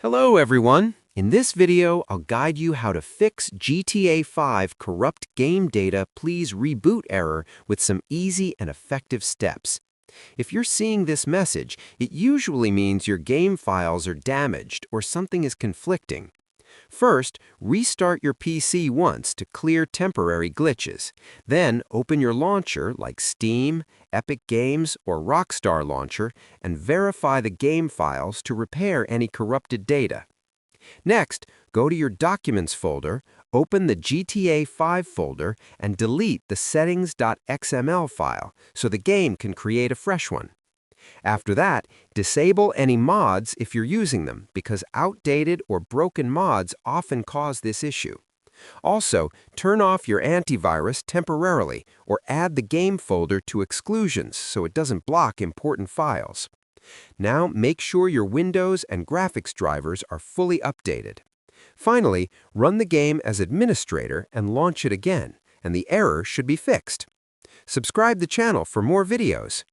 Hello everyone! In this video, I'll guide you how to fix GTA 5 corrupt game data please reboot error with some easy and effective steps. If you're seeing this message, it usually means your game files are damaged or something is conflicting. First, restart your PC once to clear temporary glitches. Then, open your launcher like Steam, Epic Games, or Rockstar Launcher and verify the game files to repair any corrupted data. Next, go to your Documents folder, open the GTA 5 folder, and delete the settings.xml file so the game can create a fresh one. After that, disable any mods if you're using them because outdated or broken mods often cause this issue. Also, turn off your antivirus temporarily or add the game folder to exclusions so it doesn't block important files. Now, make sure your Windows and graphics drivers are fully updated. Finally, run the game as administrator and launch it again, and the error should be fixed. Subscribe the channel for more videos.